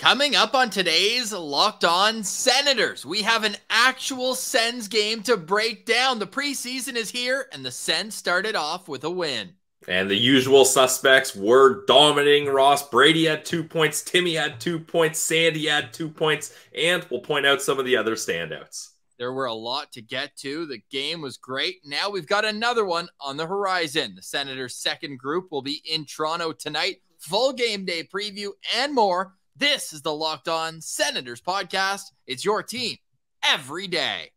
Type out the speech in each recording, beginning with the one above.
Coming up on today's Locked On Senators, we have an actual Sens game to break down. The preseason is here, and the Sens started off with a win. And the usual suspects were dominating Ross. Brady had 2 points, Timmy had 2 points, Sandy had 2 points, and we'll point out some of the other standouts. There were a lot to get to. The game was great. Now we've got another one on the horizon. The Senators' second group will be in Toronto tonight. Full game day preview and more. This is the Locked On Senators podcast. It's your team every day.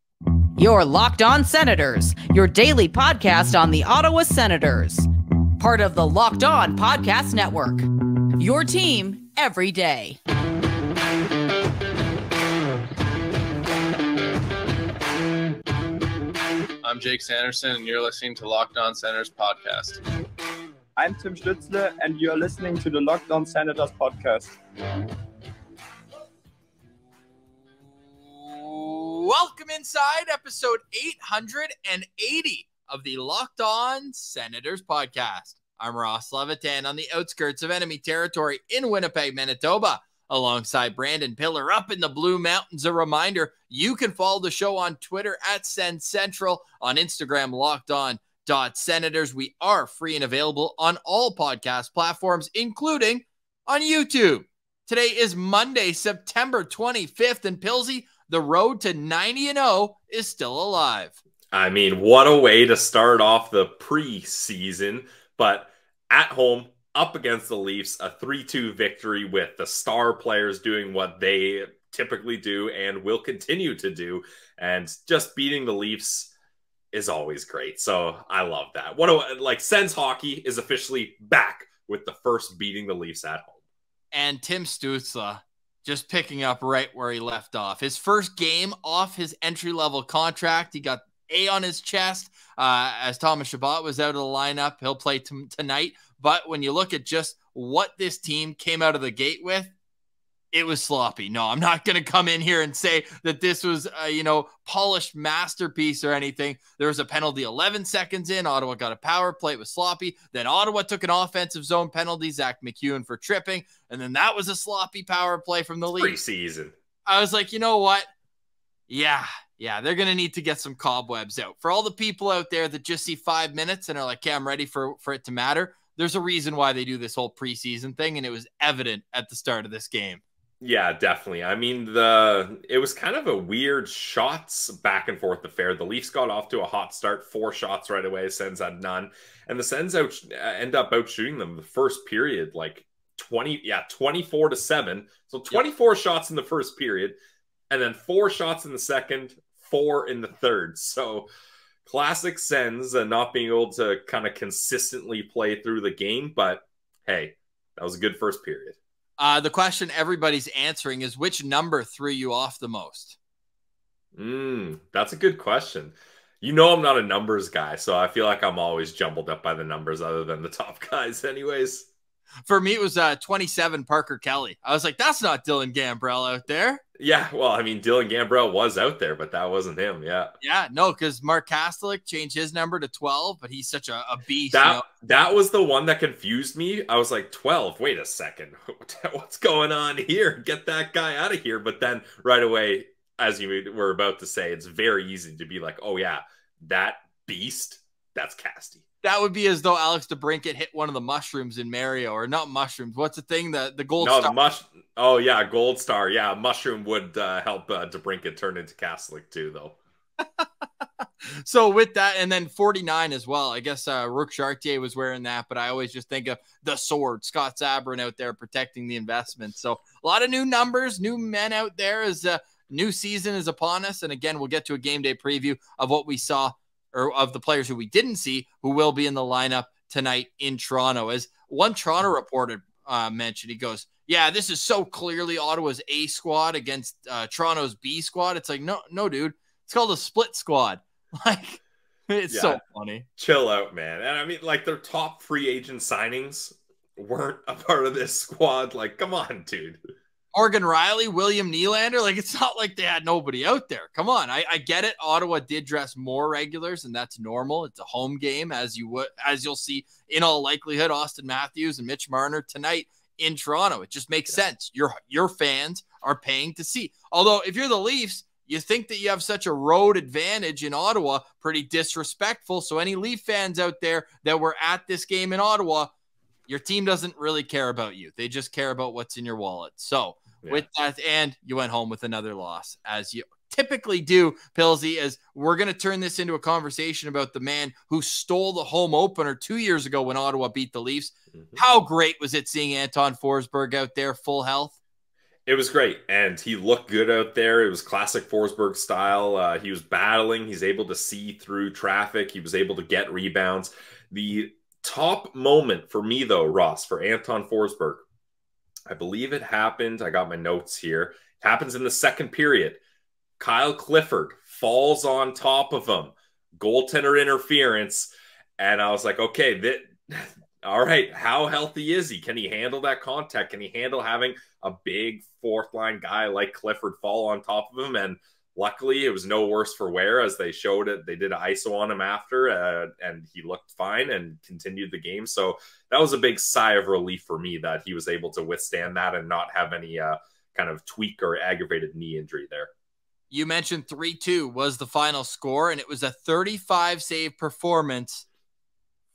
Your Locked On Senators, your daily podcast on the Ottawa Senators. Part of the Locked On Podcast Network. Your team every day. I'm Jake Sanderson, and you're listening to Locked On Senators podcast. I'm Tim Stützle, and you're listening to the Locked On Senators podcast. Welcome inside episode 880 of the Locked On Senators podcast. I'm Ross Levitan on the outskirts of enemy territory in Winnipeg, Manitoba, alongside Brandon Piller up in the Blue Mountains. A reminder, you can follow the show on Twitter at Sens Central, on Instagram, LockedOn.Senators. We are free and available on all podcast platforms, including on YouTube. Today is Monday, September 25th, and Pilsy, the road to 90-0 is still alive. I mean, what a way to start off the preseason, but at home, up against the Leafs, a 3-2 victory with the star players doing what they typically do and will continue to do, and just beating the Leafs is always great. So I love that. Sens hockey is officially back with the first beating the Leafs at home. And Tim Stützle just picking up right where he left off. His first game off his entry-level contract. He got A on his chest as Thomas Chabot was out of the lineup. He'll play tonight. But when you look at just what this team came out of the gate with, it was sloppy. No, I'm not going to come in here and say that this was a, polished masterpiece or anything. There was a penalty 11 seconds in. Ottawa got a power play. It was sloppy. Then Ottawa took an offensive zone penalty, Zach McEwen for tripping. And then that was a sloppy power play from the Leafs. Preseason. I was like, you know what? Yeah, they're going to need to get some cobwebs out. For all the people out there that just see 5 minutes and are like, okay, I'm ready for it to matter. There's a reason why they do this whole preseason thing, and it was evident at the start of this game. Yeah, definitely. I mean, it was kind of a weird shots back and forth affair. The Leafs got off to a hot start, 4 shots right away. Sens had none. And the Sens end up outshooting them the first period, 24-7. So 24 shots in the first period, and then 4 shots in the second, 4 in the third. So classic Sens not being able to kind of consistently play through the game. But hey, that was a good first period. The question everybody's answering is, which number threw you off the most? That's a good question. I'm not a numbers guy, so I feel like I'm always jumbled up by the numbers other than the top guys anyways. For me, it was 27 Parker Kelly. I was like, that's not Dylan Gambrell out there. Yeah, well, I mean, Dylan Gambrell was out there, but that wasn't him, yeah. Yeah, no, because Mark Kastelik changed his number to 12, but he's such a beast. That was the one that confused me. I was like, 12, wait a second. What's going on here? Get that guy out of here. But then right away, as you were about to say, it's very easy to be like, oh yeah, that beast, that's Casty. That would be as though Alex DeBrincat hit one of the mushrooms in Mario, or not mushrooms. What's the thing? The gold star. Oh, yeah, gold star. Yeah, mushroom would help DeBrincat turn into Kastelik too, though. So with that, and then 49 as well. I guess Rook Chartier was wearing that, but I always just think of the sword. Scott Sabrin out there protecting the investment. So a lot of new numbers, new men out there as new season is upon us. And again, we'll get to a game day preview of what we saw, or of the players who we didn't see, who will be in the lineup tonight in Toronto. As one Toronto reporter mentioned, he goes, yeah, this is so clearly Ottawa's A squad against Toronto's B squad. It's like, no, dude, it's called a split squad. Like, it's so funny. Chill out, man. And I mean, their top free agent signings weren't a part of this squad. Like, come on, dude. Morgan Riley, William Nylander. Like, it's not like they had nobody out there. Come on. I get it. Ottawa did dress more regulars, and that's normal. It's a home game, as you'll see in all likelihood. Austin Matthews and Mitch Marner tonight in Toronto. It just makes sense. Your fans are paying to see. Although if you're the Leafs, you think that you have such a road advantage in Ottawa, pretty disrespectful. So any Leaf fans out there that were at this game in Ottawa, your team doesn't really care about you. They just care about what's in your wallet. So with that, and you went home with another loss, as you typically do, Pilsy, as we're going to turn this into a conversation about the man who stole the home opener 2 years ago when Ottawa beat the Leafs. How great was it seeing Anton Forsberg out there full health? It was great, and he looked good out there. It was classic Forsberg style. He was battling. He's able to see through traffic. He was able to get rebounds. The top moment for me, though, Ross, for Anton Forsberg, I believe it happened. I got my notes here. It happens in the second period. Kyle Clifford falls on top of him. Goaltender interference. And I was like, okay, all right, how healthy is he? Can he handle that contact? Can he handle having a big fourth-line guy like Clifford fall on top of him? And luckily, it was no worse for wear, as they showed it. They did an ISO on him after, and he looked fine and continued the game. So that was a big sigh of relief for me that he was able to withstand that and not have any kind of tweak or aggravated knee injury there. You mentioned 3-2 was the final score, and it was a 35-save performance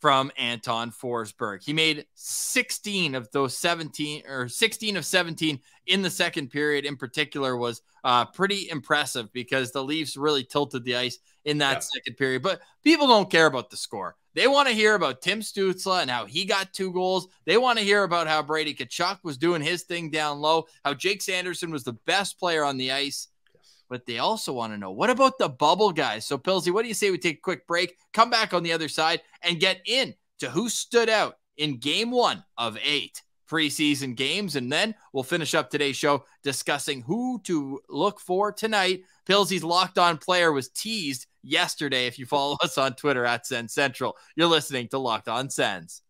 from Anton Forsberg. He made 16 of those 17, or 16 of 17 in the second period in particular was pretty impressive, because the Leafs really tilted the ice in that second period. But people don't care about the score. They want to hear about Tim Stützle and how he got 2 goals. They want to hear about how Brady Tkachuk was doing his thing down low, how Jake Sanderson was the best player on the ice. But they also want to know, what about the bubble guys? So, Pilsy, what do you say we take a quick break, come back on the other side, and get in to who stood out in game 1 of 8 preseason games? And then we'll finish up today's show discussing who to look for tonight. Pilsy's Locked On player was teased yesterday. If you follow us on Twitter at Sens Central, you're listening to Locked On Sens.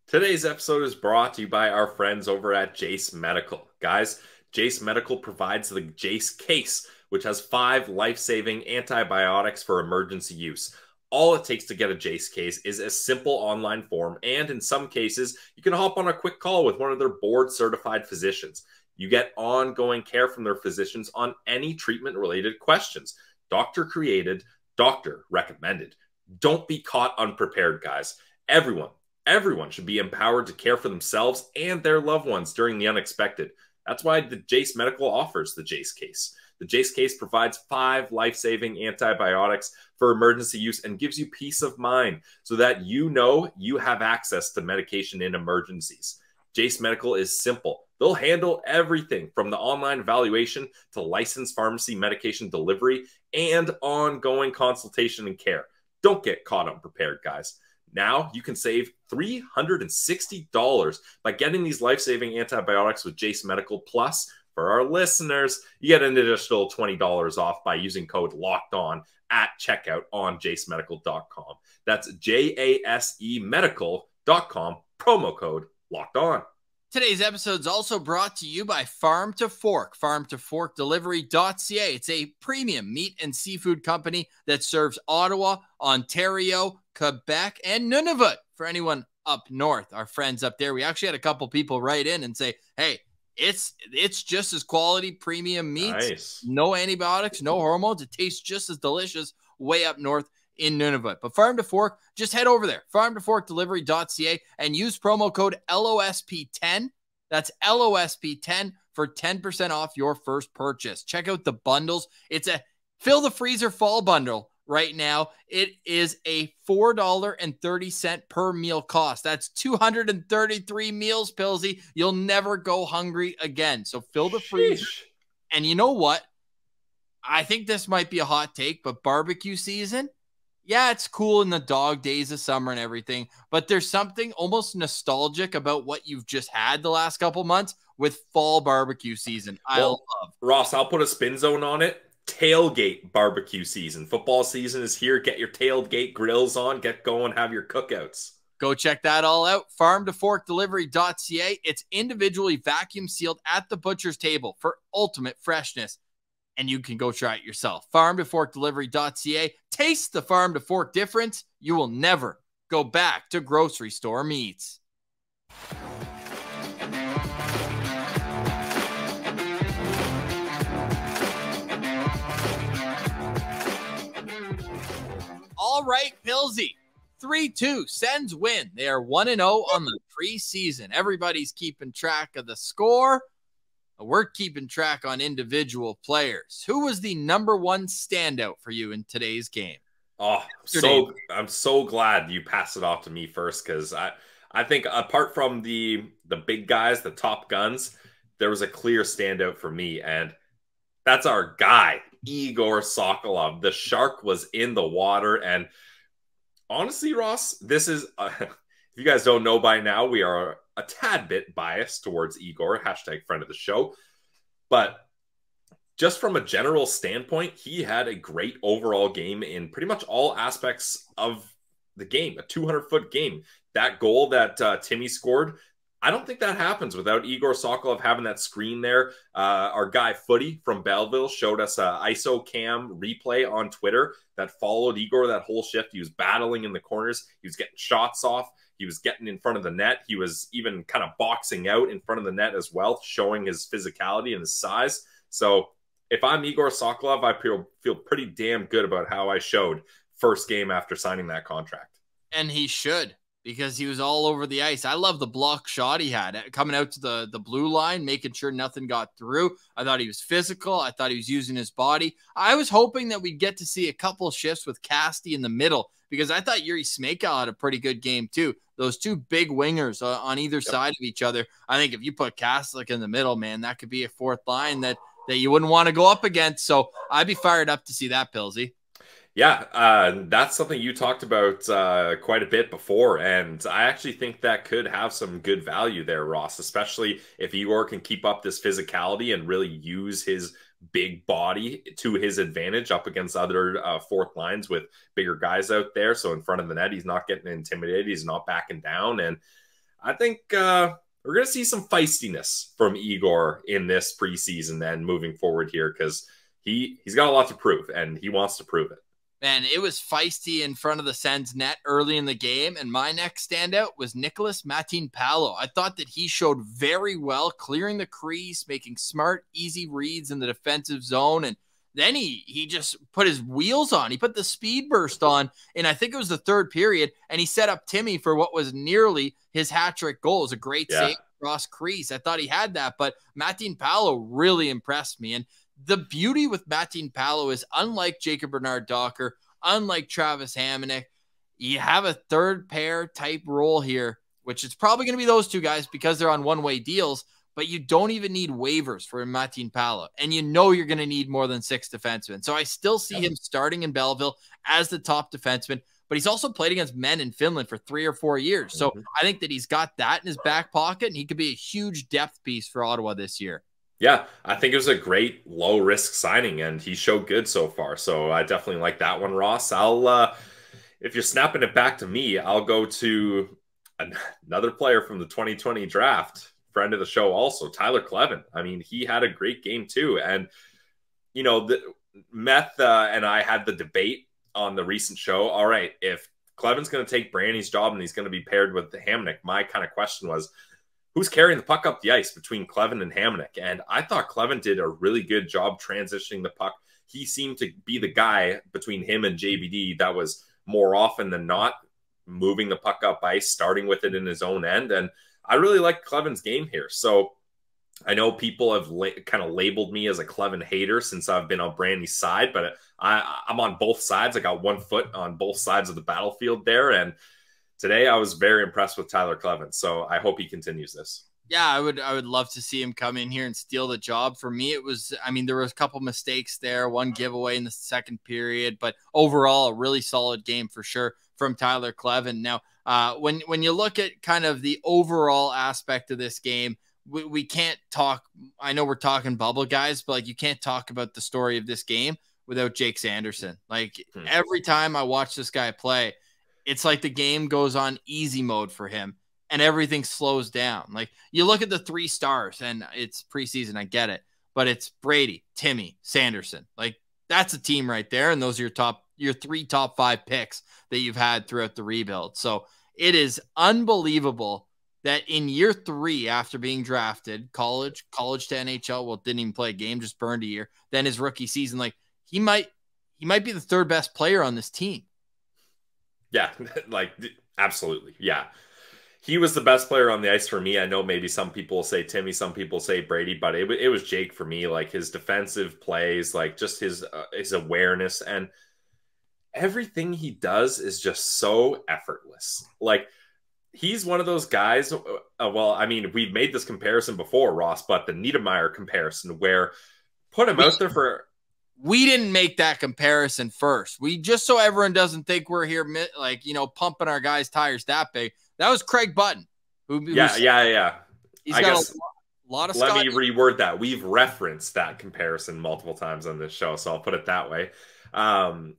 Today's episode is brought to you by our friends over at Jace Medical. Guys, Jace Medical provides the Jace case, which has 5 life-saving antibiotics for emergency use. All it takes to get a Jace case is a simple online form, and in some cases, you can hop on a quick call with one of their board-certified physicians. You get ongoing care from their physicians on any treatment-related questions. Doctor-created, doctor-recommended. Don't be caught unprepared, guys. Everyone should be empowered to care for themselves and their loved ones during the unexpected. That's why the Jace Medical offers the Jace case. The Jace case provides 5 life-saving antibiotics for emergency use and gives you peace of mind so that you know you have access to medication in emergencies. Jace Medical is simple. They'll handle everything from the online evaluation to licensed pharmacy medication delivery and ongoing consultation and care. Don't get caught unprepared, guys. Now you can save $360 by getting these life-saving antibiotics with Jace Medical. Plus, for our listeners, you get an additional $20 off by using code LOCKEDON at checkout on jacemedical.com. That's JASE medical.com, promo code LOCKEDON. Today's episode is also brought to you by Farm to Fork, farmtoforkdelivery.ca. It's a premium meat and seafood company that serves Ottawa, Ontario, Quebec, and Nunavut. For anyone up north, our friends up there, we actually had a couple people write in and say, hey, it's just as quality premium meats. Nice. No antibiotics, no hormones. It tastes just as delicious way up north in Nunavut. But Farm to Fork, just head over there, farmtoforkdelivery.ca, and use promo code LOSP10. That's LOSP10 for 10% off your first purchase. Check out the bundles. It's a fill the freezer fall bundle right now. It is a $4.30 per meal cost. That's 233 meals, Pilsy. You'll never go hungry again. So fill the freezer. And you know what? I think this might be a hot take, but barbecue season, yeah, it's cool in the dog days of summer and everything, but there's something almost nostalgic about what you've just had the last couple months with fall barbecue season. I love. Ross, I'll put a spin zone on it. Tailgate barbecue season. Football season is here. Get your tailgate grills on. Get going. Have your cookouts. Go check that all out. Farmtoforkdelivery.ca. It's individually vacuum sealed at the butcher's table for ultimate freshness. And you can go try it yourself. Farmtoforkdelivery.ca. Taste the Farm to Fork difference. You will never go back to grocery store meats. right, Pillsy. 3-2, Sens win. They are 1-0 on the preseason. Everybody's keeping track of the score. We're keeping track on individual players. Who was the number one standout for you in today's game? Oh, I'm so glad you passed it off to me first, because I think apart from the big guys, the top guns, there was a clear standout for me, and that's our guy, Egor Sokolov. The shark was in the water, and honestly, Ross, this is, if you guys don't know by now, we are a tad bit biased towards Egor, hashtag friend of the show. But just from a general standpoint, he had a great overall game in pretty much all aspects of the game, a 200-foot game. That goal that Timmy scored, I don't think that happens without Egor Sokolov having that screen there. Our guy Footy from Belleville showed us an ISO cam replay on Twitter that followed Egor that whole shift. He was battling in the corners. He was getting shots off. He was getting in front of the net. He was even kind of boxing out in front of the net as well, showing his physicality and his size. So if I'm Egor Sokolov, I feel pretty damn good about how I showed first game after signing that contract. And he should, because he was all over the ice. I love the block shot he had coming out to the blue line, making sure nothing got through. I thought he was physical. I thought he was using his body. I was hoping that we'd get to see a couple shifts with Casti in the middle, because I thought Yuri Smejkal had a pretty good game too. Those two big wingers on either side of each other. I think if you put Kastlik in the middle, man, that could be a fourth line that you wouldn't want to go up against. So I'd be fired up to see that, Pillsy. Yeah, that's something you talked about quite a bit before, and I actually think that could have some good value there, Ross, especially if Egor can keep up this physicality and really use his big body to his advantage up against other fourth lines with bigger guys out there. So in front of the net, he's not getting intimidated. He's not backing down. And I think we're going to see some feistiness from Egor in this preseason and moving forward here, because he's got a lot to prove, and he wants to prove it. Man, it was feisty in front of the Sens net early in the game, and my next standout was Nikolas Matinpalo. I thought that he showed very well, clearing the crease, making smart, easy reads in the defensive zone, and then he just put his wheels on. He put the speed burst on, and I think it was the third period, and he set up Timmy for what was nearly his hat-trick goal. It was a great save across crease. I thought he had that, but Matinpalo really impressed me, and the beauty with Matinpalo is, unlike Jacob Bernard-Docker, unlike Travis Hamonic, you have a third pair type role here, which is probably going to be those two guys because they're on one-way deals, but you don't even need waivers for Matinpalo, and you know you're going to need more than 6 defensemen. So I still see him starting in Belleville as the top defenseman, but he's also played against men in Finland for 3 or 4 years. So I think that he's got that in his back pocket, and he could be a huge depth piece for Ottawa this year. Yeah, I think it was a great low-risk signing, and he showed good so far. So I definitely like that one, Ross. If you're snapping it back to me, I'll go to another player from the 2020 draft, friend of the show also, Tyler Kleven. I mean, he had a great game too. And, you know, Meth and I had the debate on the recent show. All right, if Kleven's going to take Brandy's job and he's going to be paired with the Hamonic, my kind of question was, who's carrying the puck up the ice between Kleven and Hamonic? And I thought Kleven did a really good job transitioning the puck. He seemed to be the guy between him and JBD that was more often than not moving the puck up ice, starting with it in his own end. And I really like Kleven's game here. So I know people have kind of labeled me as a Kleven hater since I've been on Brandy's side, but I'm on both sides. I got one foot on both sides of the battlefield there. And today, I was very impressed with Tyler Kleven, so I hope he continues this. Yeah, I would love to see him come in here and steal the job. For me, it was, I mean, there was a couple mistakes there, one giveaway in the second period, but overall, a really solid game for sure from Tyler Kleven. Now, when you look at kind of the overall aspect of this game, we can't talk, I know we're talking bubble guys, but like you can't talk about the story of this game without Jake Sanderson. Like every time I watch this guy play, it's like the game goes on easy mode for him and everything slows down. Like you look at the 3 stars and it's preseason, I get it, but it's Brady, Timmy, Sanderson. Like that's a team right there. And those are your 3 top 5 picks that you've had throughout the rebuild. So it is unbelievable that in year 3 after being drafted, college to NHL, well, didn't even play a game, just burned a year. Then his rookie season, like he might be the 3rd best player on this team. Yeah, like absolutely. Yeah. He was the best player on the ice for me. I know maybe some people say Timmy, some people say Brady, but it was Jake for me. Like his defensive plays, like just his awareness, and everything he does is just so effortless. Like he's one of those guys. Well, I mean, we've made this comparison before, Ross, but the Niedermeyer comparison, where put him out there for. We didn't make that comparison first. We just so everyone doesn't think we're here, like, pumping our guys' tires that big. That was Craig Button. Yeah. He's got a lot of. Let me reword that. We've referenced that comparison multiple times on this show, so I'll put it that way.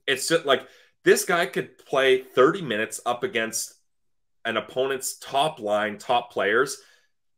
It's just like this guy could play 30 minutes up against an opponent's top line, top players,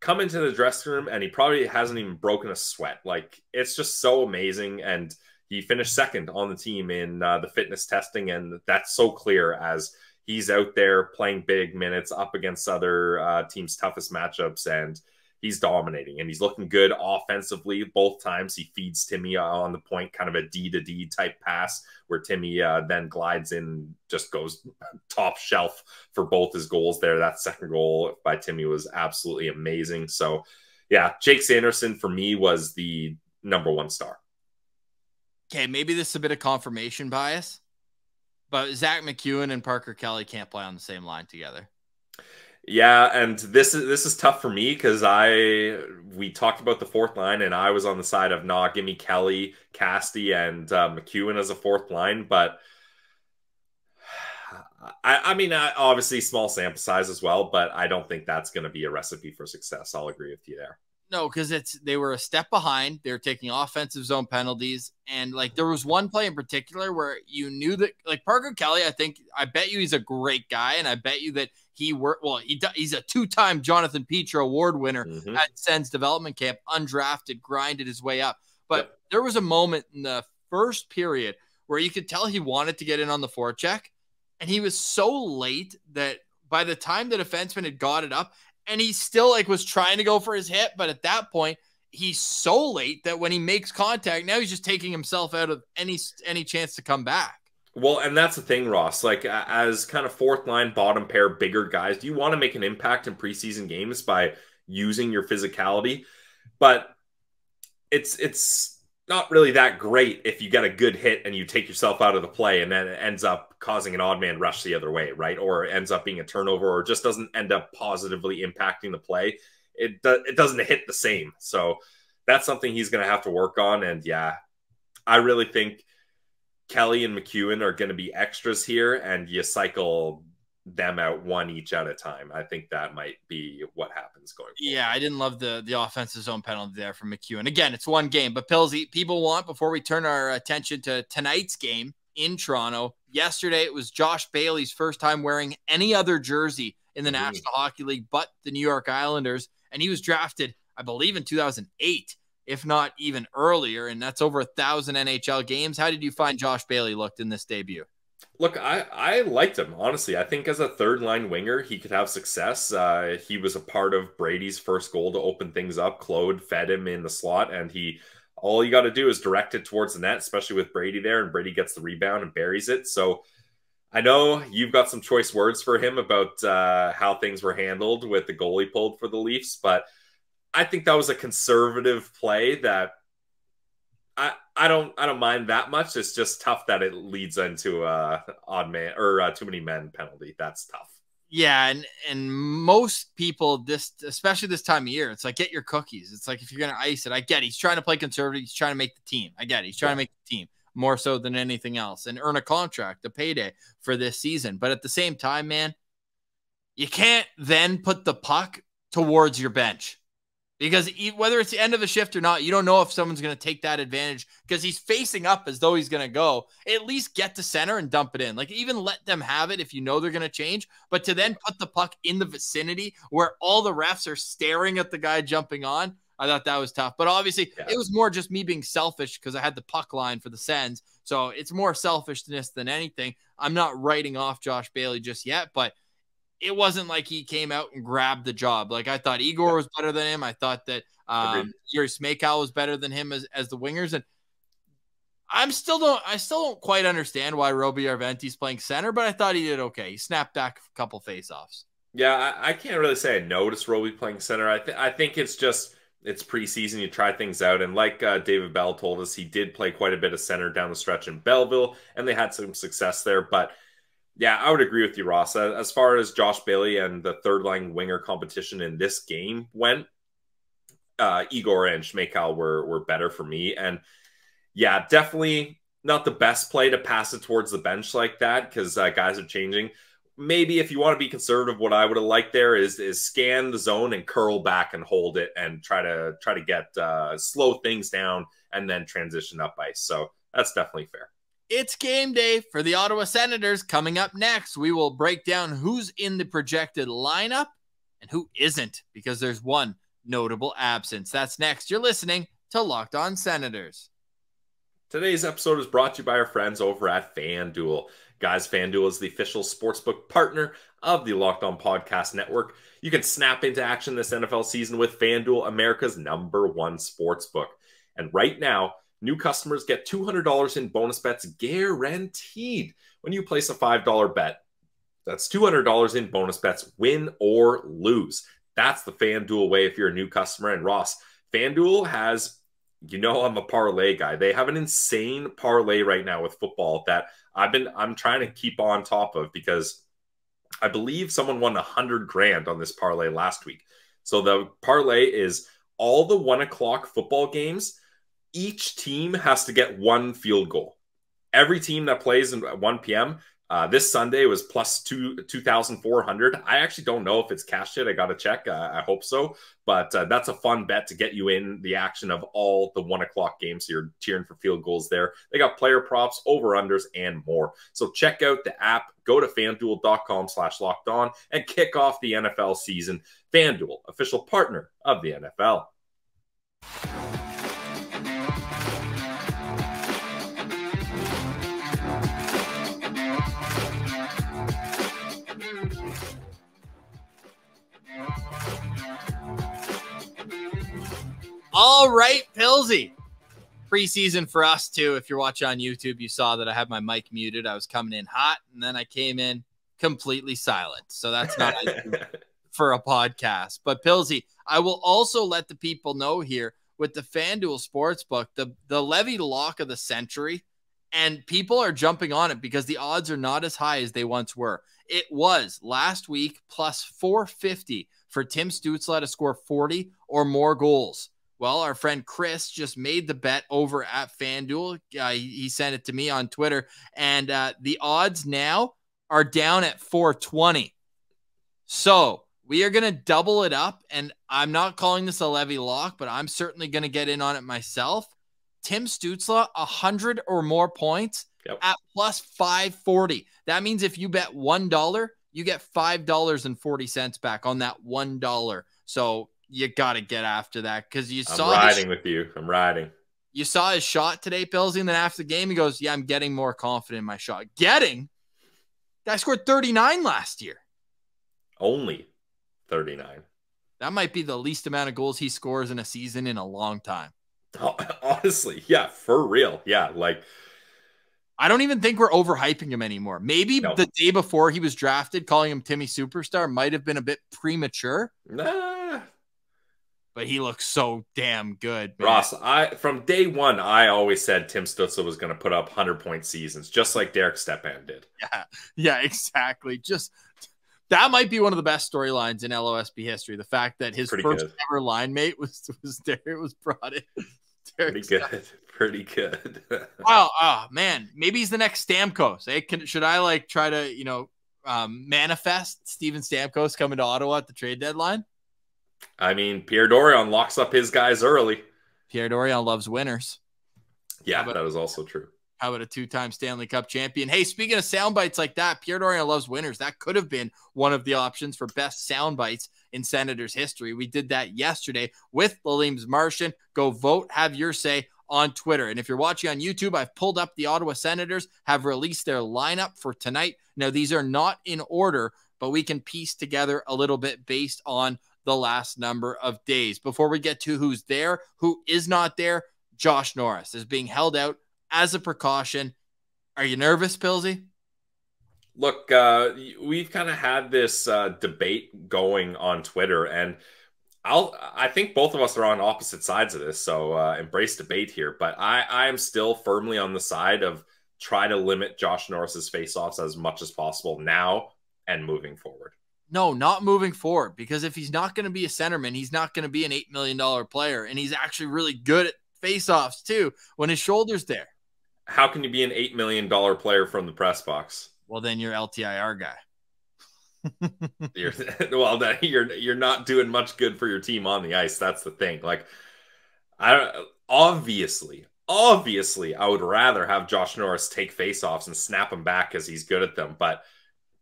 come into the dressing room, and he probably hasn't even broken a sweat. Like it's just so amazing. And he finished second on the team in the fitness testing, and that's so clear as he's out there playing big minutes up against other teams' toughest matchups, and he's dominating, and he's looking good offensively. Both times he feeds Timmy on the point, kind of a D to D type pass, where Timmy then glides in, just goes top shelf for both his goals there. That second goal by Timmy was absolutely amazing. So, yeah, Jake Sanderson for me was the #1 star. Okay, maybe this is a bit of confirmation bias, but Zach McEwen and Parker Kelly can't play on the same line together. Yeah, and this is tough for me because we talked about the fourth line, and I was on the side of give me Kelly, Casty, and McEwen as a fourth line. But I mean, obviously small sample size as well, but I don't think that's going to be a recipe for success. I'll agree with you there. No, because they were a step behind. They were taking offensive zone penalties. And like there was one play in particular where you knew that like Parker Kelly, I bet you he's a great guy. And I bet you that he's a 2-time Jonathan Petra Award winner at Sens development camp, undrafted, grinded his way up. But there was a moment in the first period where you could tell he wanted to get in on the forecheck. And he was so late that by the time the defenseman had got it up, and he still like was trying to go for his hit, but at that point, he's so late that when he makes contact, now he's just taking himself out of any chance to come back. Well, and that's the thing, Ross. Like as kind of fourth line, bottom pair, bigger guys, do you want to make an impact in preseason games by using your physicality? But it's not really that great if you get a good hit and you take yourself out of the play, and then it ends up causing an odd man rush the other way, right? Or it ends up being a turnover, or just doesn't end up positively impacting the play. It doesn't hit the same. So that's something he's going to have to work on. And yeah, I really think Kelly and McEwen are going to be extras here, and you cycle them out one each at a time. I think that might be what happens going forward. Yeah, I didn't love the offensive zone penalty there from McEwen. Again, it's one game, but Pillsy, people want, before we turn our attention to tonight's game in Toronto, yesterday it was Josh Bailey's first time wearing any other jersey in the National Hockey League but the New York Islanders, and he was drafted, I believe, in 2008, if not even earlier, and that's over 1,000 NHL games. How did you find Josh Bailey looked in this debut? Look, I liked him, honestly. I think as a third-line winger, he could have success. He was a part of Brady's first goal to open things up. Claude fed him in the slot, and all you got to do is direct it towards the net, especially with Brady there, and Brady gets the rebound and buries it. So I know you've got some choice words for him about how things were handled with the goal he pulled for the Leafs, but I think that was a conservative play that I don't mind that much. It's just tough that it leads into odd man or too many men penalty. That's tough. Yeah, and most people, especially this time of year, it's like, get your cookies. It's like, if you're going to ice it, I get it. He's trying to play conservative. He's trying to make the team. I get it. He's trying to make the team more so than anything else and earn a contract, a payday for this season. But at the same time, man, you can't then put the puck towards your bench. Because whether it's the end of a shift or not, you don't know if someone's going to take that advantage because he's facing up as though he's going to go. At least get to center and dump it in. Like, even let them have it if you know they're going to change. But to then put the puck in the vicinity where all the refs are staring at the guy jumping on, I thought that was tough. But obviously, it was more just me being selfish because I had the puck line for the Sens. So it's more selfishness than anything. I'm not writing off Josh Bailey just yet, but it wasn't like he came out and grabbed the job. Like, I thought Egor was better than him. I thought that Yuri Smejkal was better than him as the wingers. And I still don't quite understand why Roby Arventi's playing center, but I thought he did okay. He snapped back a couple faceoffs. Yeah, I can't really say I noticed Roby playing center. I think it's preseason. You try things out. And like David Bell told us, he did play quite a bit of center down the stretch in Belleville, and they had some success there. But yeah, I would agree with you, Ross. As far as Josh Bailey and the third-line winger competition in this game went, Egor and Schmeichel were better for me. And yeah, definitely not the best play to pass it towards the bench like that because guys are changing. Maybe if you want to be conservative, what I would have liked there is scan the zone and curl back and hold it and try to get slow things down and then transition up ice. So that's definitely fair. It's game day for the Ottawa Senators. Coming up next, we will break down who's in the projected lineup and who isn't, because there's one notable absence. That's next. You're listening to Locked On Senators. Today's episode is brought to you by our friends over at FanDuel. Guys, FanDuel is the official sportsbook partner of the Locked On Podcast Network. You can snap into action this NFL season with FanDuel, America's #1 sportsbook. And right now, new customers get $200 in bonus bets guaranteed when you place a $5 bet. That's $200 in bonus bets, win or lose. That's the FanDuel way if you're a new customer. And Ross, FanDuel has, I'm a parlay guy. They have an insane parlay right now with football that I'm trying to keep on top of because I believe someone won $100,000 on this parlay last week. So the parlay is all the 1 o'clock football games. Each team has to get one field goal. Every team that plays at 1 p.m. This Sunday was plus 2,400. I actually don't know if it's cashed yet. I got to check. I hope so. But that's a fun bet to get you in the action of all the 1 o'clock games. So you're cheering for field goals there. They got player props, over-unders, and more. So check out the app. Go to FanDuel.com/lockedon and kick off the NFL season. FanDuel, official partner of the NFL. All right, Pillsy. Preseason for us, too. If you're watching on YouTube, you saw that I had my mic muted. I was coming in hot, and then I came in completely silent. So that's not for a podcast. But, Pillsy, I will also let the people know here with the FanDuel Sportsbook, the Levy lock of the century, and people are jumping on it because the odds are not as high as they once were. It was last week plus 450 for Tim Stützle to score 40 or more goals. Well, our friend Chris just made the bet over at FanDuel. He sent it to me on Twitter, and the odds now are down at 420. So we are going to double it up, and I'm not calling this a Levy lock, but I'm certainly going to get in on it myself. Tim Stützle, 100 or more points at plus 540. That means if you bet $1, you get $5.40 back on that $1. So you got to get after that because you saw. I'm riding with you. I'm riding. You saw his shot today, Pillsy, and then after the game, he goes, yeah, I'm getting more confident in my shot. Guy scored 39 last year. Only 39. That might be the least amount of goals he scores in a season in a long time. Honestly, yeah, for real. Yeah, I don't even think we're overhyping him anymore. Maybe the day before he was drafted, calling him Timmy Superstar might have been a bit premature. Nah. But he looks so damn good, man. Ross, from day one, I always said Tim Stützle was going to put up 100-point seasons, just like Derek Stepan did. Yeah, exactly. That might be one of the best storylines in LOSB history. The fact that his first ever line mate was brought in. Pretty good. Wow. Oh, man. Maybe he's the next Stamkos. Should I try to, manifest Steven Stamkos coming to Ottawa at the trade deadline? I mean, Pierre Dorion locks up his guys early. Pierre Dorion loves winners. Yeah, that is also true. How about a 2-time Stanley Cup champion? Hey, speaking of sound bites like that, Pierre Dorion loves winners. That could have been one of the options for best sound bites in Senators history. We did that yesterday with Lalim's Martian. Go vote, have your say on Twitter. And if you're watching on YouTube, I've pulled up the Ottawa Senators, have released their lineup for tonight. Now, these are not in order, but we can piece together a little bit based on the last number of days. Before we get to who's there, who is not there, Josh Norris is being held out as a precaution. Are you nervous, Pilsy? Look, we've kind of had this debate going on Twitter, and I think both of us are on opposite sides of this, so embrace debate here. But I am still firmly on the side of try to limit Josh Norris's faceoffs as much as possible now and moving forward. No, not moving forward, because if he's not going to be a centerman, he's not going to be an $8 million player, and he's actually really good at faceoffs too when his shoulder's there. How can you be an $8 million player from the press box? Well, then you're LTIR guy. You're not doing much good for your team on the ice. That's the thing. Like, obviously, I would rather have Josh Norris take faceoffs and snap them back because he's good at them. But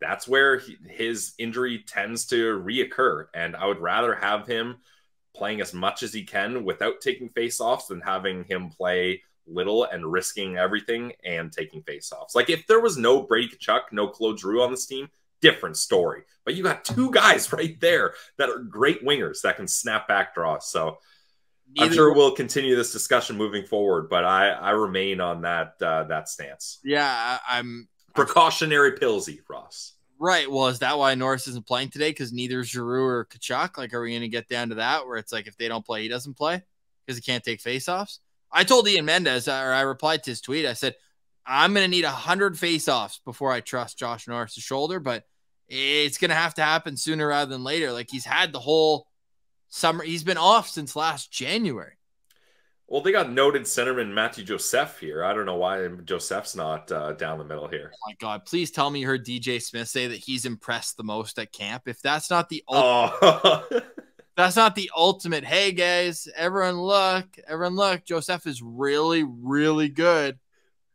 that's where his injury tends to reoccur, and I would rather have him playing as much as he can without taking faceoffs than having him play little and risking everything and taking faceoffs. Like, if there was no Brady Tkachuk, no Claude Giroux on this team, different story. But you got two guys right there that are great wingers that can snap back draws. So I'm sure we'll continue this discussion moving forward, but I remain on that stance. Yeah, I'm precautionary Pilsy, Ross. Right. Well, is that why Norris isn't playing today? Because neither Giroux or Tkachuk? Like, are we going to get down to that where it's like if they don't play, he doesn't play because he can't take faceoffs? I told Ian Mendez, or I replied to his tweet, I said, I'm going to need 100 faceoffs before I trust Josh Norris' shoulder, but it's going to happen sooner rather than later. Like, he's had the whole summer. He's been off since last January. Well, they got noted centerman Matthew Joseph here. I don't know why Joseph's not down the middle here. Oh, my God. Please tell me you heard DJ Smith say that he's impressed the most at camp. If that's not the that's not the ultimate, hey, guys, everyone look, Joseph is really, really good.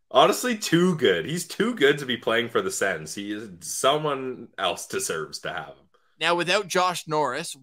Honestly, too good. He's too good to be playing for the Sens. Someone else deserves to have him. Now, without Josh Norris,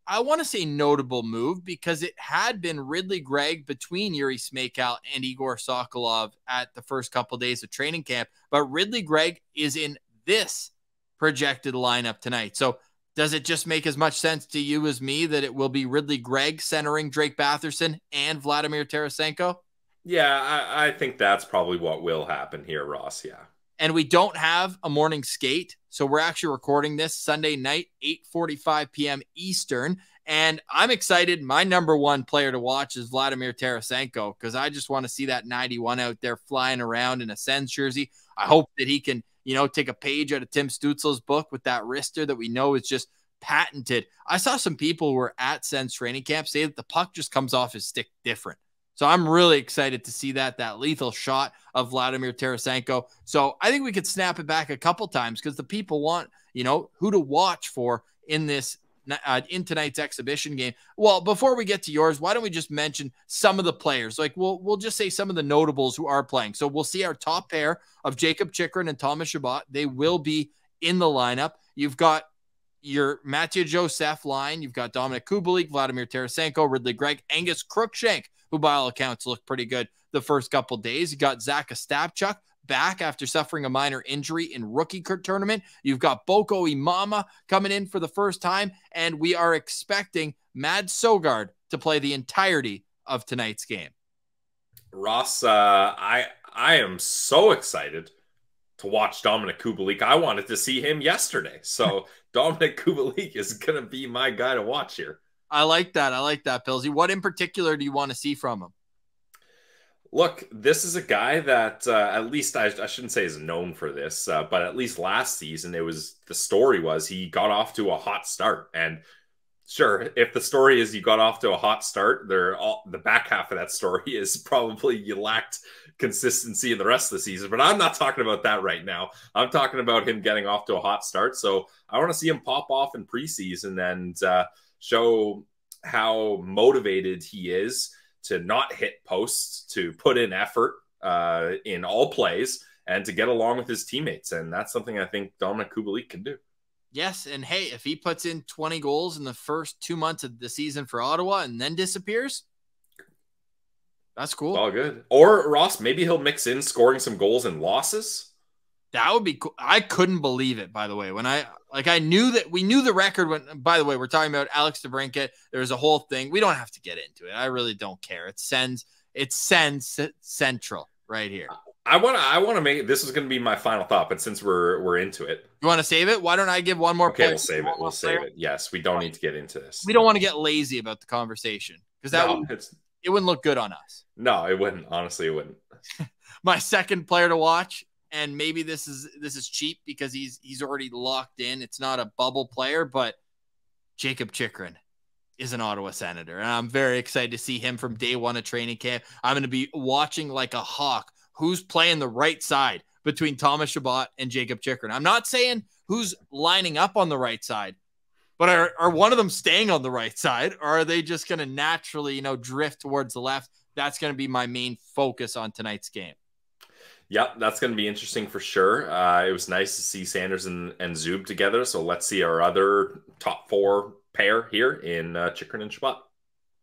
I want to say notable move because it had been Ridley Gregg between Yuri Smeykal and Egor Sokolov at the first couple of days of training camp, but Ridley Gregg is in this projected lineup tonight. So does it just make as much sense to you as me that it will be Ridley Gregg centering Drake Batherson and Vladimir Tarasenko? Yeah, I think that's probably what will happen here, Ross. Yeah. And we don't have a morning skate. So we're actually recording this Sunday night, 8:45 p.m. Eastern. And I'm excited. My number one player to watch is Vladimir Tarasenko because I just want to see that 91 out there flying around in a Sens jersey. I hope that he can, take a page out of Tim Stützle's book with that wrister that we know is just patented. I saw some people who were at Sens training camp say that the puck just comes off his stick different. So I'm really excited to see that lethal shot of Vladimir Tarasenko. So I think we could snap it back a couple times because the people want, who to watch for in this in tonight's exhibition game. Well, before we get to yours, why don't we just mention some of the players? Like we'll just say some of the notables who are playing. So we'll see our top pair of Jacob Chychrun and Thomas Chabot. They will be in the lineup. You've got your Matthew Joseph line. You've got Dominik Kubalik, Vladimir Tarasenko, Ridley Gregg, Angus Crookshank, who by all accounts looked pretty good the first couple days. You got Zach Ostapchuk back after suffering a minor injury in rookie tournament. You've got Boko Imama coming in for the first time, and we are expecting Mads Søgaard to play the entirety of tonight's game. Ross, I am so excited to watch Dominik Kubalik. I wanted to see him yesterday, so Dominik Kubalik is going to be my guy to watch here. I like that. Pilsy. What in particular do you want to see from him? Look, this is a guy that at least I shouldn't say is known for this, but at least last season the story was he got off to a hot start. And sure, if the story is you got off to a hot start, the back half of that story is probably you lacked consistency in the rest of the season. But I'm not talking about that right now. I'm talking about him getting off to a hot start. So I want to see him pop off in preseason and show how motivated he is to not hit posts, to put in effort in all plays, and to get along with his teammates. And that's something I think Dominik Kubalik can do. Yes, and hey, if he puts in 20 goals in the first 2 months of the season for Ottawa and then disappears, that's cool. All good. Or, Ross, maybe he'll mix in scoring some goals in losses. That would be cool. I couldn't believe it, by the way. When I knew that we knew the record when, by the way, we're talking about Alex DeBrincat. There's a whole thing. We don't have to get into it. I really don't care. It's Sens Central, right here. I want to make this is going to be my final thought, but since we're into it, you want to save it? Why don't I give one more? Okay, we'll save it. We'll save it. Yes, we don't need to get into this. We don't want to get lazy about the conversation because it wouldn't look good on us. No, it wouldn't. Honestly, it wouldn't. My second player to watch, and maybe this is cheap because he's already locked in. It's not a bubble player, but Jakob Chychrun is an Ottawa Senator, and I'm very excited to see him from day one of training camp. I'm going to be watching like a hawk who's playing the right side between Thomas Chabot and Jakob Chychrun. I'm not saying who's lining up on the right side, but are one of them staying on the right side, or are they just going to naturally, drift towards the left? That's going to be my main focus on tonight's game. Yep, that's going to be interesting for sure. It was nice to see Sanders and Zub together, so let's see our other top 4 pair here in Chychrun and Chabot.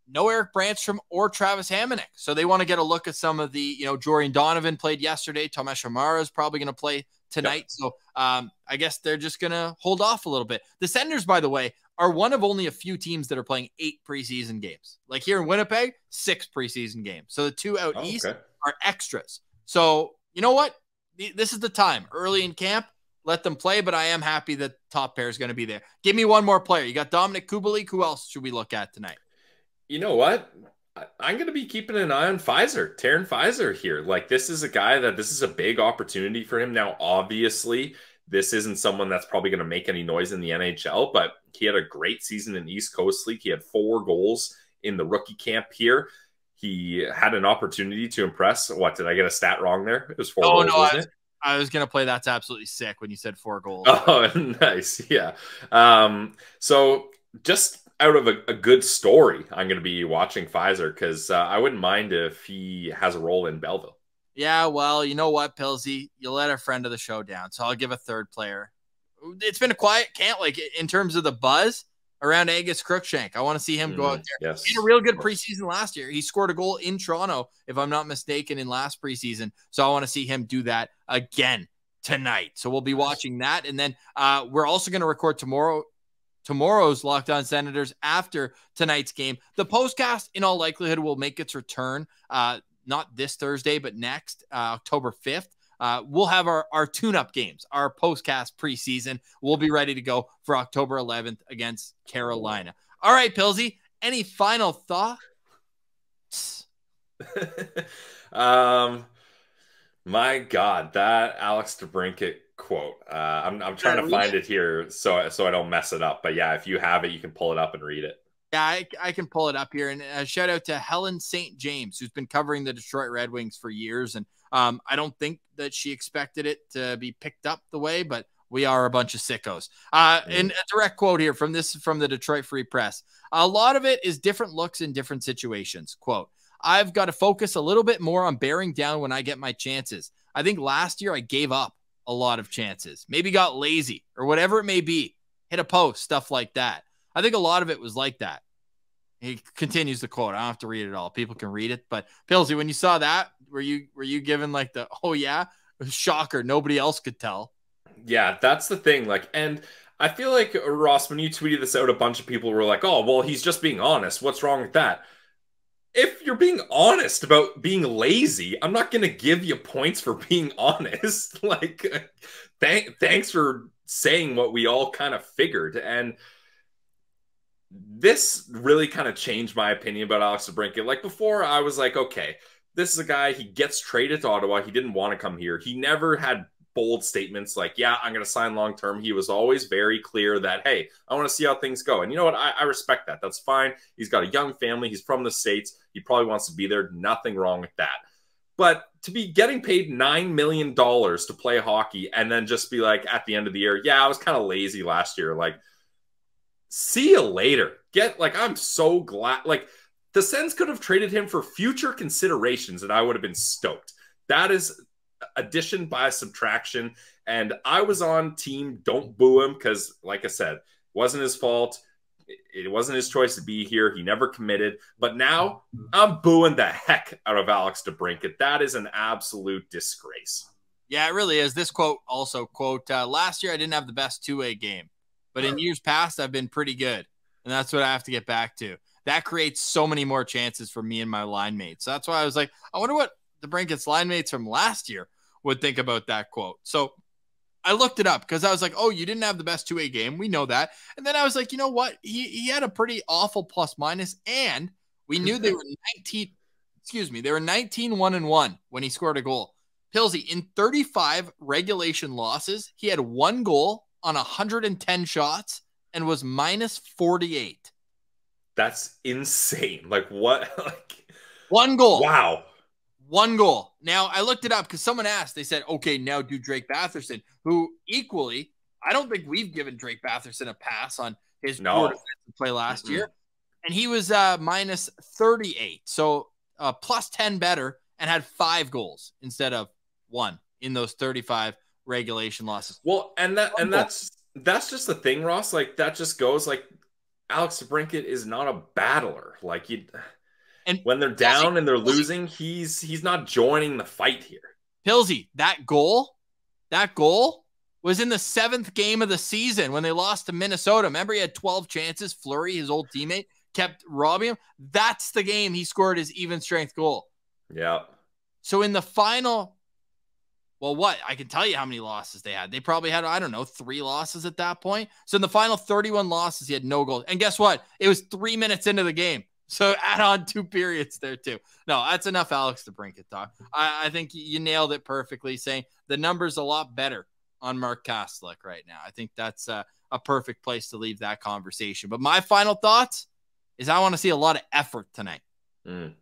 No Eric Brandstrom or Travis Hamonic. So they want to get a look at some of the, Jorian Donovan played yesterday. Tomas Shamara is probably going to play tonight. Yep. So I guess they're just going to hold off a little bit. The Senators, by the way, are one of only a few teams that are playing 8 preseason games. Like here in Winnipeg, 6 preseason games. So the 2 out east are extras. So you know what? This is the time. Early in camp, let them play, but I am happy that top pair is going to be there. Give me one more player. You got Dominic Kubalik. Who else should we look at tonight? You know what? I'm going to be keeping an eye on Pfizer, Taryn Pfizer here. Like, this is a guy this is a big opportunity for him. Now, obviously, this isn't someone that's probably going to make any noise in the NHL, but he had a great season in East Coast League. He had 4 goals in the rookie camp here. He had an opportunity to impress. What, did I get a stat wrong there? It was 4 goals, wasn't it? I was going to play That's Absolutely Sick when you said 4 goals. Oh, nice. Yeah. So just out of a good story, I'm going to be watching Pfizer because I wouldn't mind if he has a role in Belleville. Yeah, well, you know what, Pilsy? You let a friend of the show down, so I'll give a third player. It's been a quiet camp, like in terms of the buzz around Angus Crookshank. I want to see him go out there. Yes, he had a real good preseason last year. He scored a goal in Toronto, if I'm not mistaken, in last preseason. So I want to see him do that again tonight. So we'll be watching that. And then we're also going to record tomorrow's Locked On Senators after tonight's game. The postcast, in all likelihood, will make its return not this Thursday, but next, October 5th. We'll have our tune-up games, our postcast preseason. We'll be ready to go for October 11th against Carolina. All right, Pilsy, any final thoughts? My God, that Alex DeBrincat quote. I'm trying to find it here so I don't mess it up. But yeah, if you have it, you can pull it up and read it. Yeah, I can pull it up here. And a shout out to Helen St. James, who's been covering the Detroit Red Wings for years. And I don't think that she expected it to be picked up the way, but we are a bunch of sickos. And a direct quote here from the Detroit Free Press. A lot of it is different looks in different situations. Quote, I've got to focus a little bit more on bearing down when I get my chances. I think last year I gave up a lot of chances, maybe got lazy or whatever it may be, hit a post, stuff like that. I think a lot of it was like that. He continues the quote. I don't have to read it all. People can read it. But Pilsy, when you saw that, were you given like the, oh yeah, shocker, nobody else could tell? Yeah, that's the thing. Like, and I feel like, Ross, when you tweeted this out, a bunch of people were like, oh, well, he's just being honest. What's wrong with that? If you're being honest about being lazy, I'm not going to give you points for being honest. Like, thanks for saying what we all kind of figured. And this really kind of changed my opinion about Alex DeBrincat. Like, before, I was like, okay, this is a guy, he gets traded to Ottawa. He didn't want to come here. He never had bold statements like, yeah, I'm going to sign long-term. He was always very clear that, hey, I want to see how things go. And you know what? I respect that. That's fine. He's got a young family. He's from the States. He probably wants to be there. Nothing wrong with that. But to be getting paid $9 million to play hockey and then just be like, at the end of the year, yeah, I was kind of lazy last year. Like, see you later. I'm so glad. Like, the Sens could have traded him for future considerations and I would have been stoked. That is addition by subtraction. And I was on team don't boo him because, like I said, it wasn't his fault. It wasn't his choice to be here. He never committed. But now I'm booing the heck out of Alex DeBrincat. That is an absolute disgrace. Yeah, it really is. This quote also, quote, last year I didn't have the best two-way game, but in years past I've been pretty good. And that's what I have to get back to. That creates so many more chances for me and my line mates. So that's why I was like, I wonder what DeBrincat's line mates from last year would think about that quote. So I looked it up because I was like, oh, you didn't have the best 2A game. We know that. And then I was like, you know what? He had a pretty awful plus minus, and we knew they were 19-1-1 when he scored a goal. Pilsy, in 35 regulation losses, he had 1 goal on 110 shots and was minus 48. That's insane. Like, what? Like, 1 goal. Wow. 1 goal. Now, I looked it up because someone asked. They said, okay, now do Drake Batherson, who equally, I don't think we've given Drake Batherson a pass on his poor defensive play last year. And he was minus 38. So plus 10 better, and had 5 goals instead of 1 in those 35 regulation losses. Well, that's just the thing, Ross. Like, that just goes, like, Alex DeBrincat is not a battler. Like, and when they're down and they're losing, he's not joining the fight here. Pilsy, that goal was in the 7th game of the season when they lost to Minnesota. Remember, he had 12 chances. Fleury, his old teammate, kept robbing him. That's the game he scored his even strength goal. Yeah. So in the final, well, what? I can tell you how many losses they had. They probably had, I don't know, 3 losses at that point. So in the final 31 losses, he had no goals. And guess what? It was 3 minutes into the game. So add on 2 periods there too. No, that's enough Alex DeBrincat talk. I think you nailed it perfectly, saying the number's a lot better on Mark Kastelic right now. I think that's a perfect place to leave that conversation. But my final thoughts is I want to see a lot of effort tonight. I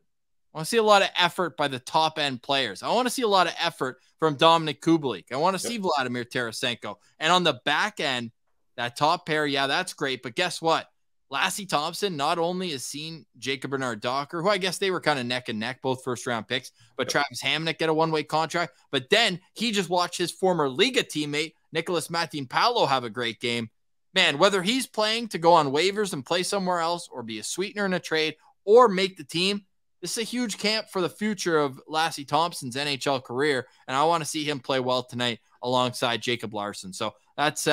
want to see a lot of effort by the top end players. I want to see a lot of effort from Dominik Kubalik. I want to see Vladimir Tarasenko. And on the back end, that top pair, yeah, that's great. But guess what? Lassie Thompson not only has seen Jacob Bernard-Docker, who I guess they were kind of neck and neck, both first-round picks, but Travis Hamonic get a one-way contract. But then he just watched his former Liga teammate, Nikolas Matinpalo, have a great game. Man, whether he's playing to go on waivers and play somewhere else or be a sweetener in a trade or make the team, this is a huge camp for the future of Lassie Thompson's NHL career, and I want to see him play well tonight alongside Jacob Larson. So that's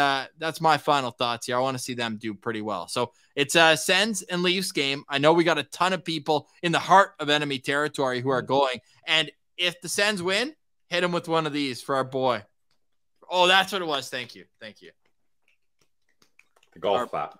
my final thoughts here. I want to see them do pretty well. So it's a Sens and Leafs game. I know we got a ton of people in the heart of enemy territory who are going, and if the Sens win, hit them with one of these for our boy. Oh, that's what it was. Thank you. The golf clap.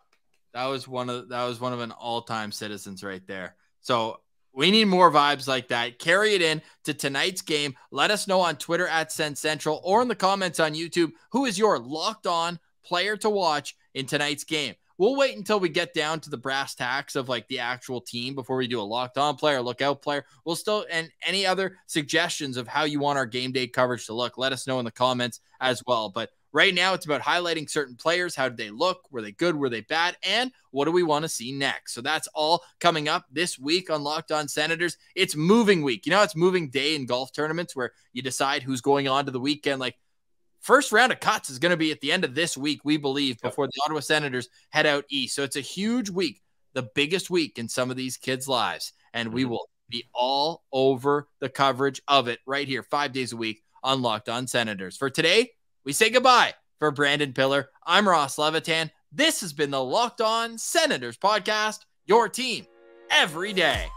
That was one of an all-time citizens right there. So we need more vibes like that. Carry it in to tonight's game. Let us know on Twitter at Sens Central or in the comments on YouTube who is your locked on player to watch in tonight's game. We'll wait until we get down to the brass tacks of like the actual team before we do a locked on player, lookout player. We'll still, and any other suggestions of how you want our game day coverage to look, let us know in the comments as well. But right now, it's about highlighting certain players. How did they look? Were they good? Were they bad? And what do we want to see next? So that's all coming up this week on Locked On Senators. It's moving week. You know, it's moving day in golf tournaments where you decide who's going on to the weekend. Like, first round of cuts is going to be at the end of this week, we believe, before the Ottawa Senators head out east. So it's a huge week, the biggest week in some of these kids' lives. And we will be all over the coverage of it right here, 5 days a week on Locked On Senators. For today, we say goodbye. For Brandon Piller, I'm Ross Levitan. This has been the Locked On Senators podcast, your team every day.